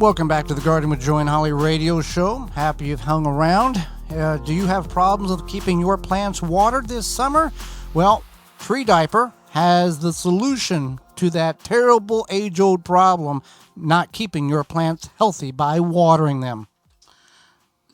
Welcome back to the Garden with Joy and Holly radio show. Happy you've hung around. Do you have problems with keeping your plants watered this summer? Well, Tree Diaper has the solution to that terrible age-old problem, not keeping your plants healthy by watering them.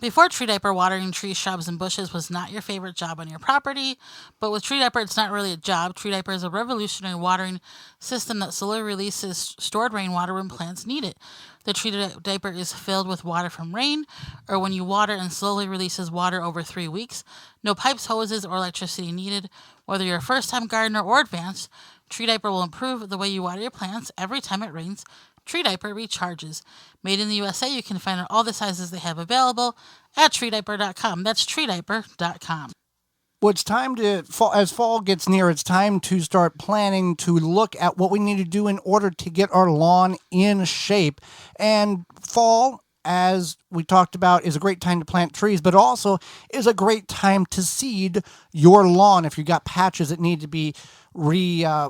Before Tree Diaper, watering trees, shrubs, and bushes was not your favorite job on your property, but with Tree Diaper, it's not really a job. Tree Diaper is a revolutionary watering system that slowly releases stored rainwater when plants need it. The Tree Diaper is filled with water from rain, or when you water, and slowly releases water over 3 weeks. No pipes, hoses, or electricity needed. Whether you're a first-time gardener or advanced, Tree Diaper will improve the way you water your plants every time it rains. Tree Diaper recharges. Made in the USA, you can find all the sizes they have available at treediaper.com. That's treediaper.com. Well, it's time to, as fall gets near, it's time to start planning to look at what we need to do in order to get our lawn in shape. And fall, as we talked about, is a great time to plant trees, but also is a great time to seed your lawn if you've got patches that need to be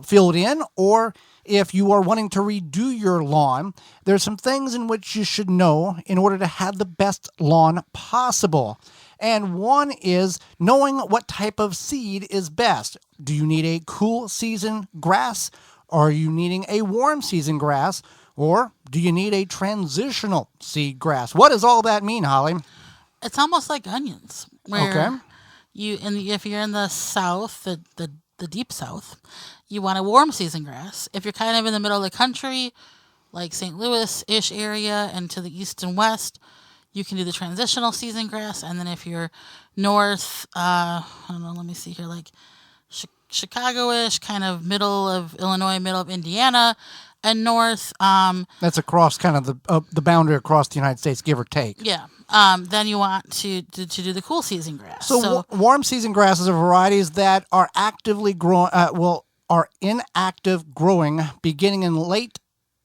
filled in, or if you are wanting to redo your lawn. There's some things in which you should know in order to have the best lawn possible. And one is knowing what type of seed is best. Do you need a cool season grass? Or are you needing a warm season grass? Or do you need a transitional seed grass? What does all that mean, Holly? It's almost like onions. Where Okay. If you're in the south, the deep south, you want a warm season grass. If you're kind of in the middle of the country, like St. Louis-ish area and to the east and west, you can do the transitional season grass. And then if you're north, I don't know, let me see here, like Chicago-ish, kind of middle of Illinois, middle of Indiana, and north. That's across kind of the boundary across the United States, give or take. Yeah. Then you want to do the cool season grass. So warm season grasses are varieties that are actively growing, are inactive growing beginning in late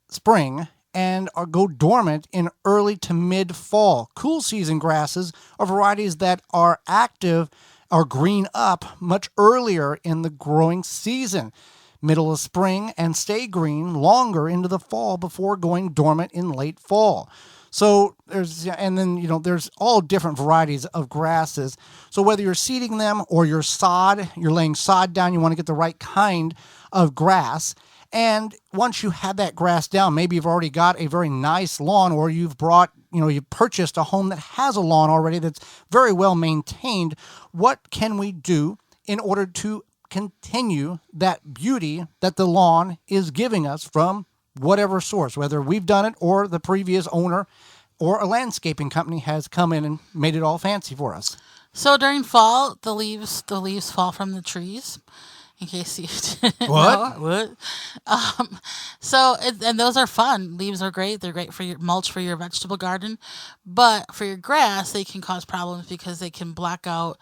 spring and go dormant in early to mid fall. Cool season grasses are varieties that are active or green up much earlier in the growing season, middle of spring, and stay green longer into the fall before going dormant in late fall. So there's all different varieties of grasses. So whether you're seeding them or you're laying sod down, you want to get the right kind of grass. And once you have that grass down, maybe you've already got a very nice lawn, or you've purchased a home that has a lawn already that's very well maintained. What can we do in order to continue that beauty that the lawn is giving us from whatever source, whether we've done it or the previous owner or a landscaping company has come in and made it all fancy for us? So during fall, the leaves fall from the trees. In case you didn't What? know. What? And those are fun. Leaves are great. They're great for your mulch for your vegetable garden. But for your grass, they can cause problems because they can block out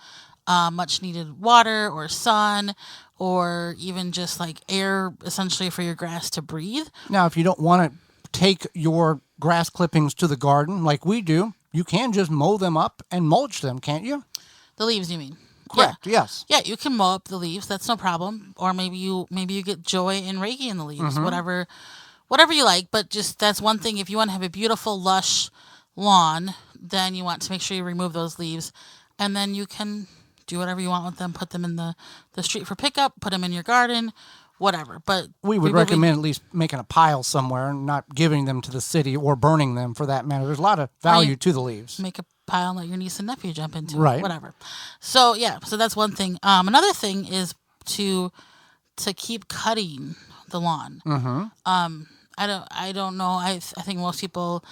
much needed water or sun, or even just like air, essentially, for your grass to breathe. Now, if you don't want to take your grass clippings to the garden like we do, you can just mow them up and mulch them, can't you? The leaves, you mean? Correct. Yeah. Yes. Yeah, you can mow up the leaves. That's no problem. Or maybe you get joy and Reiki in the leaves. Whatever you like. But just that's one thing. If you want to have a beautiful, lush lawn, then you want to make sure you remove those leaves, and then you can do whatever you want with them. Put them in the street for pickup. Put them in your garden. Whatever. But we would recommend at least making a pile somewhere and not giving them to the city or burning them, for that matter. There's a lot of value to the leaves. Make a pile and let your niece and nephew jump into right. it. Whatever. So yeah, so that's one thing. Another thing is to keep cutting the lawn. Mm-hmm. I don't know. I think most people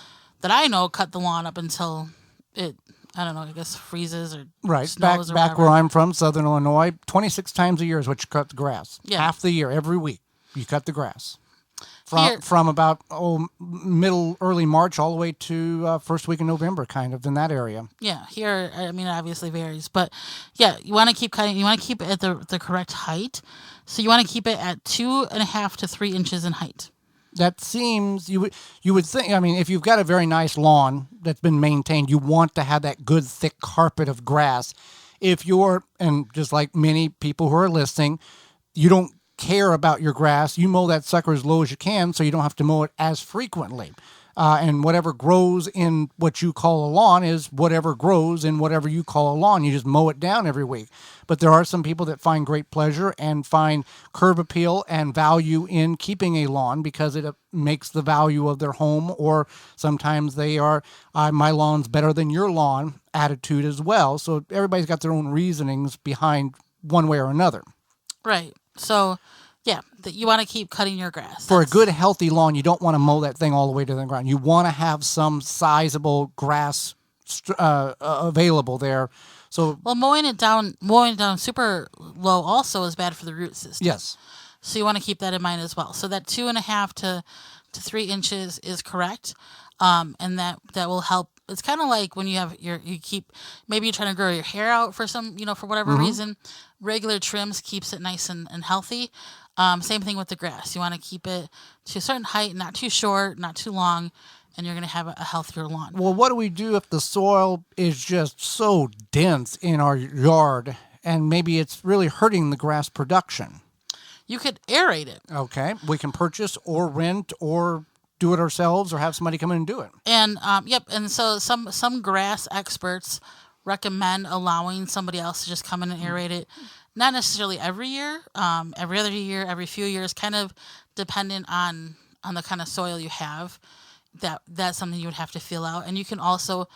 that I know cut the lawn up until it, I don't know, I guess freezes or snows or back where I'm from, Southern Illinois, 26 times a year is what you cut the grass. Yeah. Half the year, every week, you cut the grass. Here- From about early March all the way to first week of November, kind of in that area. Yeah, here, I mean, it obviously varies, but yeah, you want to keep cutting. You want to keep it at the correct height. So you want to keep it at 2.5 to 3 inches in height. That seems, you would think, I mean, if you've got a very nice lawn that's been maintained, you want to have that good thick carpet of grass. If you're, and just like many people who are listening, you don't care about your grass, you mow that sucker as low as you can so you don't have to mow it as frequently. And whatever grows in what you call a lawn is whatever grows in whatever you call a lawn. You just mow it down every week. But there are some people that find great pleasure and find curb appeal and value in keeping a lawn because it makes the value of their home, or sometimes they are, my lawn's better than your lawn attitude as well. So everybody's got their own reasonings behind one way or another. Right. So, yeah, you want to keep cutting your grass. For a good, healthy lawn, you don't want to mow that thing all the way to the ground. You want to have some sizable grass available there. So, well, mowing it down super low also is bad for the root system. yes. So you want to keep that in mind as well. So that 2.5 to 3 inches is correct, and that will help. It's kind of like when you have maybe you're trying to grow your hair out for for whatever reason. Regular trims keeps it nice and healthy. Same thing with the grass. You want to keep it to a certain height, not too short, not too long, and you're going to have a healthier lawn. Well, what do we do if the soil is just so dense in our yard and maybe it's really hurting the grass production? You could aerate it. Okay. We can purchase or rent or do it ourselves or have somebody come in and do it. And, and so some grass experts recommend allowing somebody else to just come in and aerate it. Not necessarily every year, every other year, every few years, kind of dependent on the kind of soil you have. That's something you would have to feel out. And you can also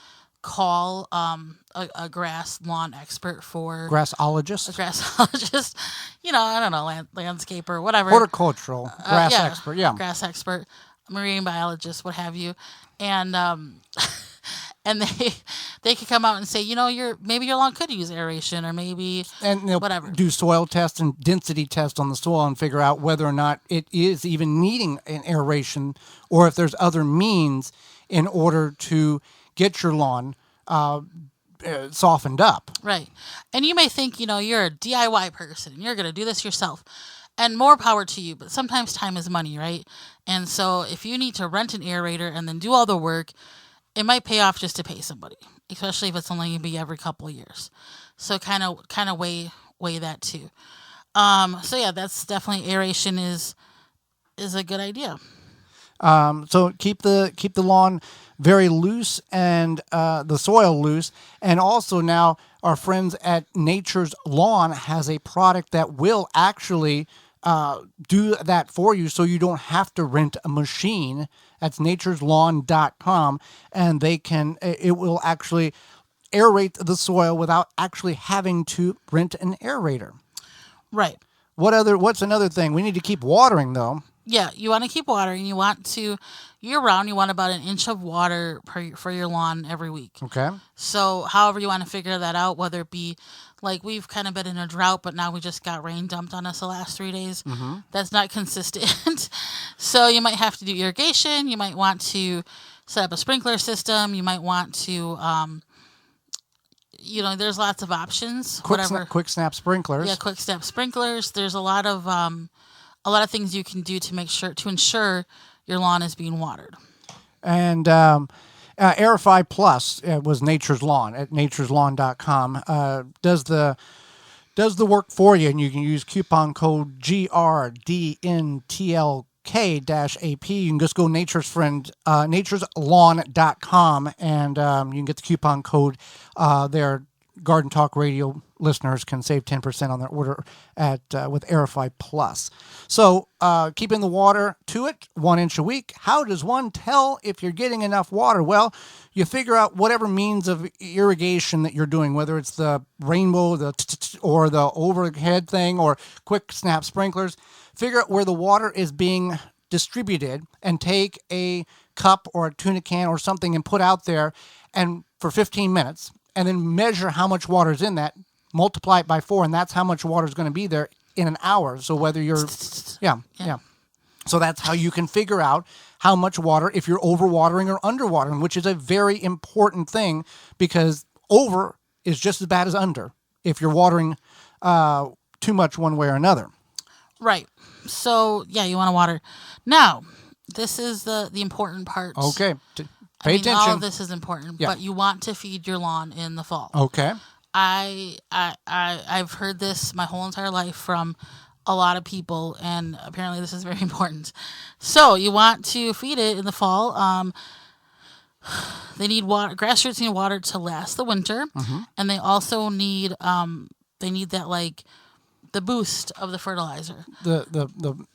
call a grass lawn expert for... Grassologist? A grassologist. I don't know, landscaper, whatever. Horticultural grass expert, yeah. Grass expert, marine biologist, what have you. And... and they could come out and say, maybe your lawn could use aeration, or maybe whatever. Do soil tests and density tests on the soil and figure out whether or not it is even needing an aeration, or if there's other means in order to get your lawn softened up. Right. And you may think, you're a DIY person, you're going to do this yourself. And more power to you, but sometimes time is money, right? And so if you need to rent an aerator and then do all the work, it might pay off just to pay somebody, especially if it's only going to be every couple of years. So kind of weigh that too. So yeah, that's definitely aeration is a good idea. So keep the lawn very loose and the soil loose. And also now our friends at Nature's Lawn has a product that will actually do that for you, so you don't have to rent a machine. That's natureslawn.com, and it will actually aerate the soil without actually having to rent an aerator. Right. What's another thing? We need to keep watering, though. Yeah, you want to keep watering. You want to, year-round, you want about an inch of water for your lawn every week. Okay. So however you want to figure that out, whether it be, like we've kind of been in a drought, but now we just got rain dumped on us the last 3 days. Mm-hmm. That's not consistent. So you might have to do irrigation. You might want to set up a sprinkler system. You might want to, there's lots of options. Quick snap sprinklers. Yeah, quick snap sprinklers. There's a lot of things you can do to ensure your lawn is being watered. And Airify Plus was Nature's Lawn at natureslawn.com. Does the work for you, and you can use coupon code GRDNTLK-AP. You can just go natureslawn.com, and you can get the coupon code there. Garden Talk Radio listeners can save 10% on their order with Airify Plus. So keeping the water to it, 1 inch a week. How does one tell if you're getting enough water? Well, you figure out whatever means of irrigation that you're doing, whether it's the rainbow, or the overhead thing, or quick snap sprinklers. Figure out where the water is being distributed, and take a cup or a tuna can or something and put out there, and for 15 minutes. And then measure how much water is in that, multiply it by 4, and that's how much water is going to be there in an hour. So whether you're, yeah. So that's how you can figure out how much water, if you're overwatering or underwatering, which is a very important thing, because over is just as bad as under if you're watering too much one way or another. Right. So, yeah, you want to water. Now, this is the important part. Okay. Pay attention. All of this is important, but you want to feed your lawn in the fall. Okay. I've heard this my whole entire life from a lot of people, and apparently this is very important. So you want to feed it in the fall. They need water. Grass roots need water to last the winter, and they also need that like the boost of the fertilizer. The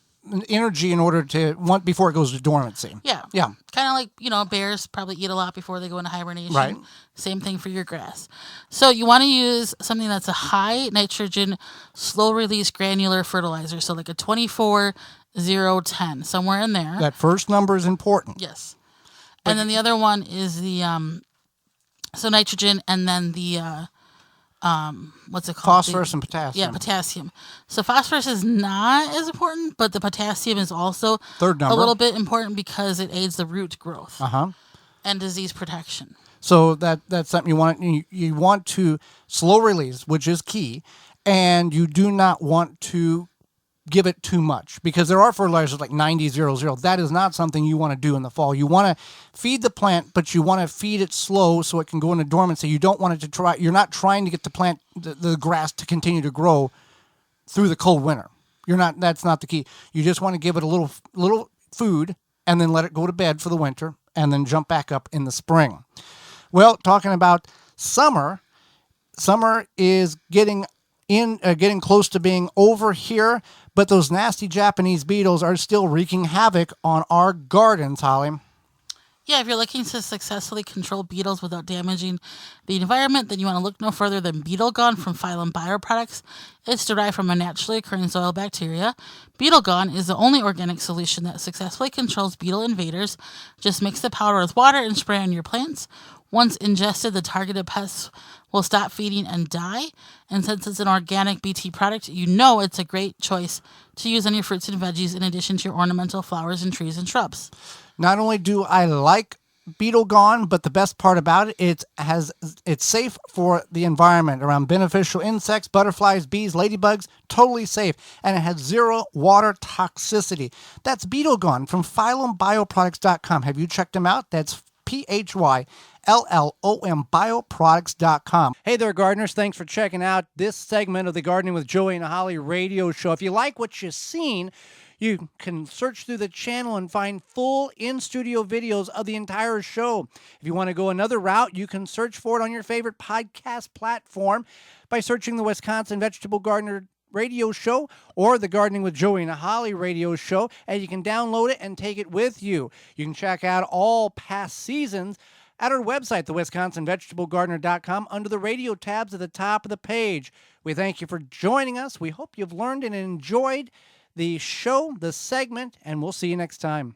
energy in order to want before it goes to dormancy. Yeah. Yeah. Kind of like, bears probably eat a lot before they go into hibernation. Right. Same thing for your grass. So you want to use something that's a high nitrogen, slow release granular fertilizer. So like a 24-0-10, somewhere in there. That first number is important. Yes. And then the other one is the so nitrogen, and then the what's it called? Phosphorus and potassium. Yeah, potassium. So phosphorus is not as important, but the potassium is also Third number. a little bit important because it aids the root growth Uh-huh. and disease protection. So that's something you want. You want to slow release, which is key, and you do not want to give it too much, because there are fertilizers like 90-00. That is not something you want to do in the fall. You want to feed the plant, but you want to feed it slow so it can go into dormancy. You don't want it to try. You're not trying to get the plant, the grass, to continue to grow through the cold winter. You're not. That's not the key. You just want to give it a little food and then let it go to bed for the winter and then jump back up in the spring. Well, talking about summer is getting close to being over here, but those nasty Japanese beetles are still wreaking havoc on our gardens, Holly. Yeah, if you're looking to successfully control beetles without damaging the environment, then you want to look no further than Beetle Gun from Phylum Bioproducts. It's derived from a naturally occurring soil bacteria. Beetle Gun is the only organic solution that successfully controls beetle invaders. Just mix the powder with water and spray on your plants. Once ingested, the targeted pests will stop feeding and die. And since it's an organic BT product, you know it's a great choice to use on your fruits and veggies in addition to your ornamental flowers and trees and shrubs. Not only do I like Beetle Gone, but the best part about it, it's safe for the environment around beneficial insects, butterflies, bees, ladybugs, totally safe, and it has zero water toxicity. That's Beetle Gone from PhylumBioproducts.com. Have you checked them out? That's PHYLLOM bioproducts.com. Hey there, gardeners. Thanks for checking out this segment of the Gardening with Joey and Holly radio show. If you like what you've seen, you can search through the channel and find full in-studio videos of the entire show. If you want to go another route, you can search for it on your favorite podcast platform by searching the Wisconsin Vegetable Gardener radio show or the Gardening with Joey and Holly radio show, and you can download it and take it with you. You can check out all past seasons at our website, thewisconsinvegetablegardener.com, under the radio tabs at the top of the page. We thank you for joining us. We hope you've learned and enjoyed the show, the segment, and we'll see you next time.